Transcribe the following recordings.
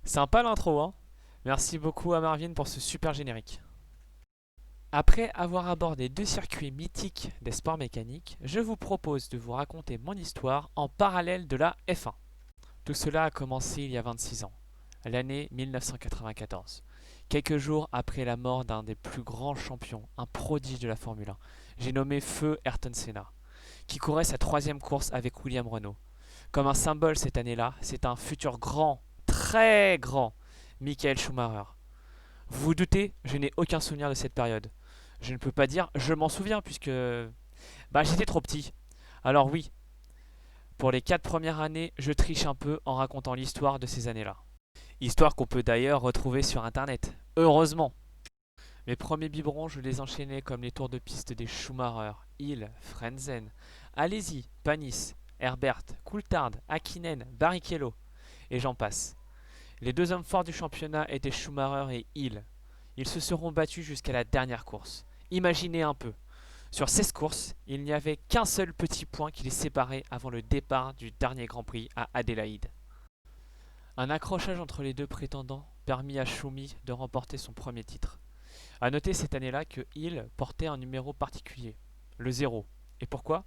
Sympa l'intro, hein? Merci beaucoup à Marvin pour ce super générique. Après avoir abordé deux circuits mythiques des sports mécaniques, je vous propose de vous raconter mon histoire en parallèle de la F1. Tout cela a commencé il y a 26 ans, l'année 1994. Quelques jours après la mort d'un des plus grands champions, un prodige de la Formule 1, j'ai nommé Feu Ayrton Senna, qui courait sa troisième course avec William Renault. Comme un symbole cette année-là, c'est un futur grand, très grand, Michael Schumacher. Vous vous doutez, je n'ai aucun souvenir de cette période. Je ne peux pas dire je m'en souviens puisque j'étais trop petit. Alors oui, pour les 4 premières années, je triche un peu en racontant l'histoire de ces années-là. Histoire qu'on peut d'ailleurs retrouver sur internet. Heureusement. Mes premiers biberons, je les enchaînais comme les tours de piste des Schumacher, Hill, Frenzen, Alesi, Panis, Herbert, Coulthard, Hakkinen, Barrichello, et j'en passe. Les deux hommes forts du championnat étaient Schumacher et Hill. Ils se seront battus jusqu'à la dernière course. Imaginez un peu. Sur 16 courses, il n'y avait qu'un seul petit point qui les séparait avant le départ du dernier Grand Prix à Adélaïde. Un accrochage entre les deux prétendants permit à Schumi de remporter son premier titre. A noter cette année-là que Hill portait un numéro particulier, le 0. Et pourquoi?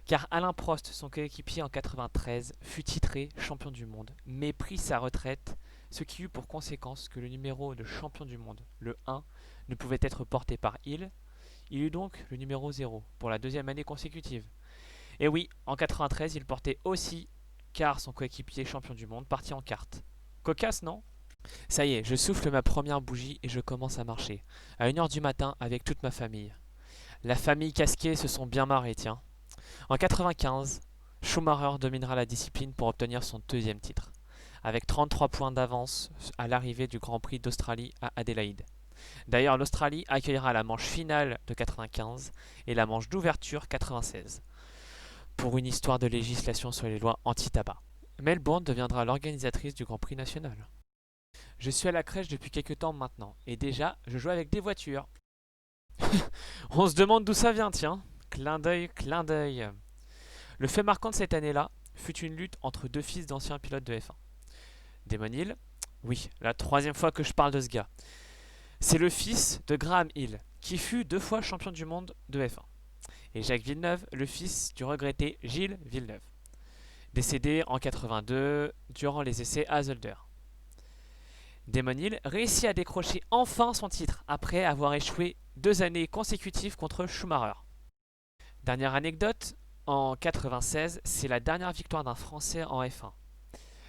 Car Alain Prost, son coéquipier en 93, fut titré champion du monde, mais prit sa retraite, ce qui eut pour conséquence que le numéro de champion du monde, le 1, ne pouvait être porté par Hill. Il eut donc le numéro 0 pour la deuxième année consécutive. Et oui, en 93, il portait aussi car son coéquipier champion du monde partit en quarte. Cocasse, non? Ça y est, je souffle ma première bougie et je commence à marcher. À 1 heure du matin avec toute ma famille. La famille casquée se sont bien marrés, tiens. En 95, Schumacher dominera la discipline pour obtenir son deuxième titre, avec 33 points d'avance à l'arrivée du Grand Prix d'Australie à Adélaïde. D'ailleurs, l'Australie accueillera la manche finale de 95 et la manche d'ouverture 96, pour une histoire de législation sur les lois anti-tabac. Melbourne deviendra l'organisatrice du Grand Prix national. Je suis à la crèche depuis quelques temps maintenant, et déjà, je joue avec des voitures. On se demande d'où ça vient, tiens. Clin d'œil, clin d'œil. Le fait marquant de cette année-là fut une lutte entre deux fils d'anciens pilotes de F1. Damon Hill, oui, la troisième fois que je parle de ce gars. C'est le fils de Graham Hill, qui fut 2 fois champion du monde de F1. Et Jacques Villeneuve, le fils du regretté Gilles Villeneuve, décédé en 82 durant les essais à Zolder. Damon Hill réussit à décrocher enfin son titre après avoir échoué 2 années consécutives contre Schumacher. Dernière anecdote, en 96, c'est la dernière victoire d'un Français en F1.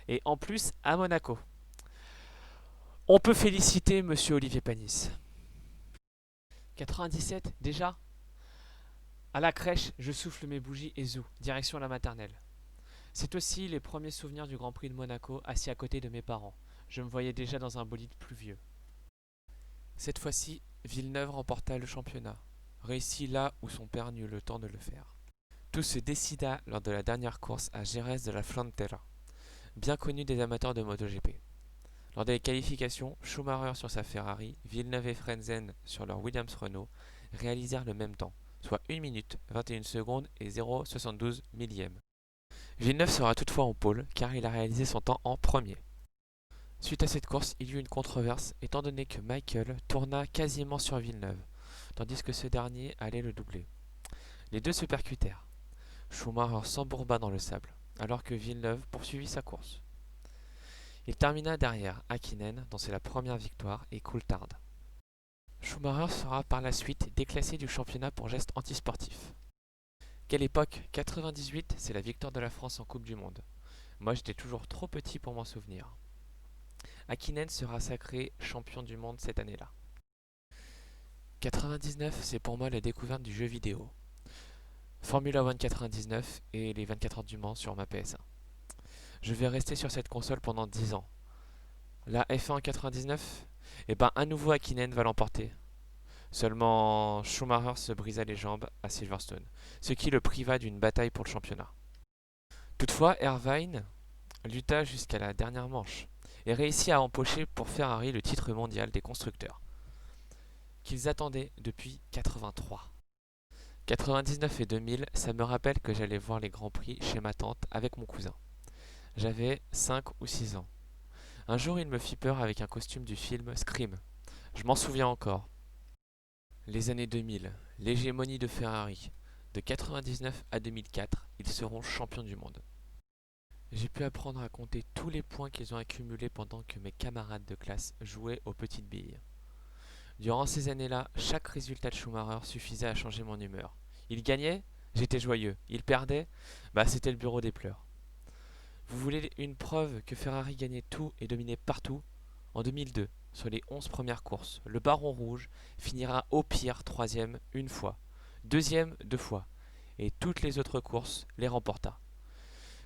Et en plus à Monaco. On peut féliciter Monsieur Olivier Panis. 97 déjà. À la crèche, je souffle mes bougies et zou, direction la maternelle. C'est aussi les premiers souvenirs du Grand Prix de Monaco assis à côté de mes parents. Je me voyais déjà dans un bolide pluvieux. Cette fois-ci, Villeneuve remporta le championnat, réussit là où son père n'eut le temps de le faire. Tout se décida lors de la dernière course à Jerez de la Frontera, bien connue des amateurs de MotoGP. Lors des qualifications, Schumacher sur sa Ferrari, Villeneuve et Frenzen sur leur Williams Renault réalisèrent le même temps, soit 1 minute 21 secondes et 0,72 millième. Villeneuve sera toutefois en pôle car il a réalisé son temps en premier. Suite à cette course, il y eut une controverse étant donné que Michael tourna quasiment sur Villeneuve, tandis que ce dernier allait le doubler. Les deux se percutèrent. Schumacher s'embourba dans le sable, alors que Villeneuve poursuivit sa course. Il termina derrière Hakkinen, dont c'est la première victoire, et Coulthard. Schumacher sera par la suite déclassé du championnat pour geste antisportif. Quelle époque! 98, c'est la victoire de la France en Coupe du Monde. Moi j'étais toujours trop petit pour m'en souvenir. Hakkinen sera sacré champion du monde cette année-là. 99, c'est pour moi la découverte du jeu vidéo. Formula One 99 et les 24 heures du Mans sur ma PS1. Je vais rester sur cette console pendant 10 ans. La F1 en 99, et ben à nouveau Hakkinen va l'emporter. Seulement Schumacher se brisa les jambes à Silverstone, ce qui le priva d'une bataille pour le championnat. Toutefois, Irvine lutta jusqu'à la dernière manche et réussit à empocher pour Ferrari le titre mondial des constructeurs, qu'ils attendaient depuis 83. 99 et 2000, ça me rappelle que j'allais voir les Grands Prix chez ma tante avec mon cousin. J'avais 5 ou 6 ans. Un jour, il me fit peur avec un costume du film Scream. Je m'en souviens encore. Les années 2000, l'hégémonie de Ferrari. De 99 à 2004, ils seront champions du monde. J'ai pu apprendre à compter tous les points qu'ils ont accumulés pendant que mes camarades de classe jouaient aux petites billes. Durant ces années-là, chaque résultat de Schumacher suffisait à changer mon humeur. Il gagnait, j'étais joyeux. Il perdait, c'était le bureau des pleurs. Vous voulez une preuve que Ferrari gagnait tout et dominait partout? En 2002, sur les 11 premières courses, le Baron Rouge finira au pire troisième une fois, deuxième deux fois, et toutes les autres courses les remporta.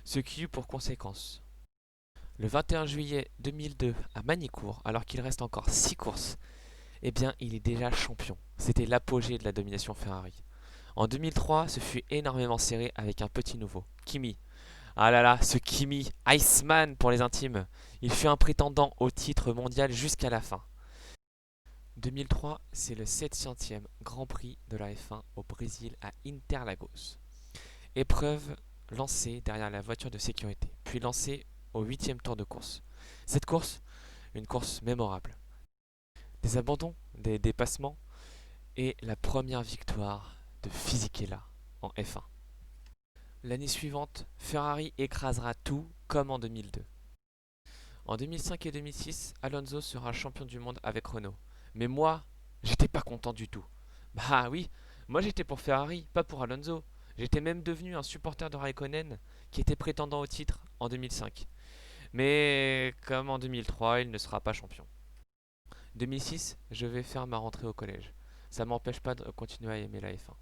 Ce qui eut pour conséquence le 21 juillet 2002 à Magny-Cours, alors qu'il reste encore 6 courses, eh bien il est déjà champion. C'était l'apogée de la domination Ferrari. En 2003, ce fut énormément serré avec un petit nouveau, Kimi. Ah là là, ce Kimi, Iceman pour les intimes. Il fut un prétendant au titre mondial jusqu'à la fin. 2003, c'est le 700e Grand Prix de la F1 au Brésil à Interlagos. Épreuve lancée derrière la voiture de sécurité, puis lancée au 8e tour de course. Cette course, une course mémorable. Des abandons, des dépassements et la première victoire de Fisichella en F1. L'année suivante, Ferrari écrasera tout comme en 2002. En 2005 et 2006, Alonso sera champion du monde avec Renault. Mais moi, j'étais pas content du tout. Bah oui, moi j'étais pour Ferrari, pas pour Alonso. J'étais même devenu un supporter de Raikkonen qui était prétendant au titre en 2005. Mais comme en 2003, il ne sera pas champion. 2006, je vais faire ma rentrée au collège. Ça m'empêche pas de continuer à aimer la F1.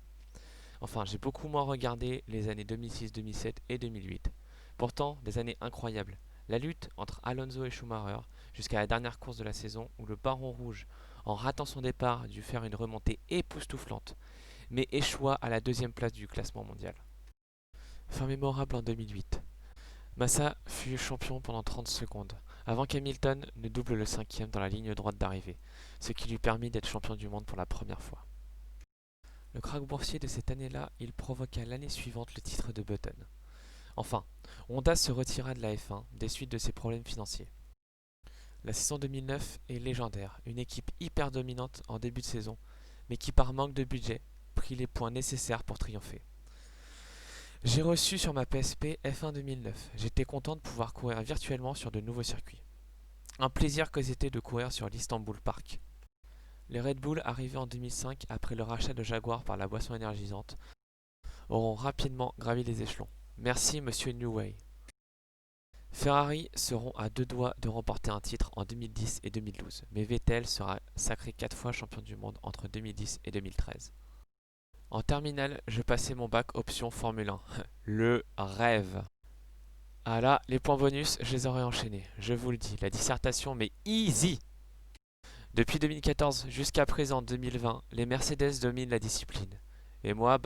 Enfin, j'ai beaucoup moins regardé les années 2006, 2007 et 2008. Pourtant, des années incroyables. La lutte entre Alonso et Schumacher jusqu'à la dernière course de la saison où le Baron Rouge, en ratant son départ, dut faire une remontée époustouflante, mais échoua à la deuxième place du classement mondial. Fin mémorable en 2008. Massa fut champion pendant 30 secondes, avant qu'Hamilton ne double le cinquième dans la ligne droite d'arrivée, ce qui lui permit d'être champion du monde pour la première fois. Le krach boursier de cette année-là, il provoqua l'année suivante le titre de Button. Enfin, Honda se retira de la F1 des suites de ses problèmes financiers. La saison 2009 est légendaire, une équipe hyper dominante en début de saison, mais qui par manque de budget prit les points nécessaires pour triompher. J'ai reçu sur ma PSP F1 2009. J'étais content de pouvoir courir virtuellement sur de nouveaux circuits. Un plaisir que c'était de courir sur l'Istanbul Park. Les Red Bull, arrivés en 2005 après le rachat de Jaguar par la boisson énergisante, auront rapidement gravi les échelons. Merci Monsieur New Way. Ferrari seront à deux doigts de remporter un titre en 2010 et 2012, mais Vettel sera sacré 4 fois champion du monde entre 2010 et 2013. En terminale, je passais mon bac option Formule 1. Le rêve. Ah là, les points bonus, je les aurais enchaînés. Je vous le dis, la dissertation, mais easy. Depuis 2014 jusqu'à présent 2020, les Mercedes dominent la discipline. Et moi,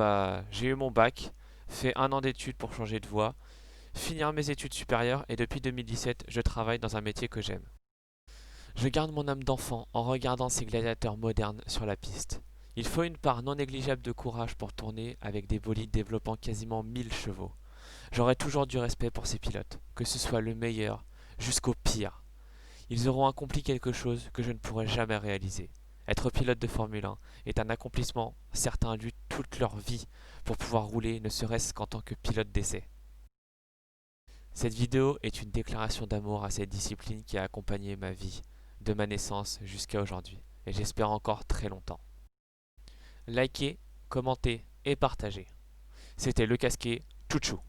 j'ai eu mon bac, fait 1 an d'études pour changer de voie, finir mes études supérieures et depuis 2017, je travaille dans un métier que j'aime. Je garde mon âme d'enfant en regardant ces gladiateurs modernes sur la piste. Il faut une part non négligeable de courage pour tourner avec des bolides développant quasiment 1000 chevaux. J'aurai toujours du respect pour ces pilotes, que ce soit le meilleur jusqu'au pire. Ils auront accompli quelque chose que je ne pourrai jamais réaliser. Être pilote de Formule 1 est un accomplissement. Certains luttent toute leur vie pour pouvoir rouler, ne serait-ce qu'en tant que pilote d'essai. Cette vidéo est une déclaration d'amour à cette discipline qui a accompagné ma vie, de ma naissance jusqu'à aujourd'hui, et j'espère encore très longtemps. Likez, commentez et partagez. C'était Le Casquet, tchou tchou.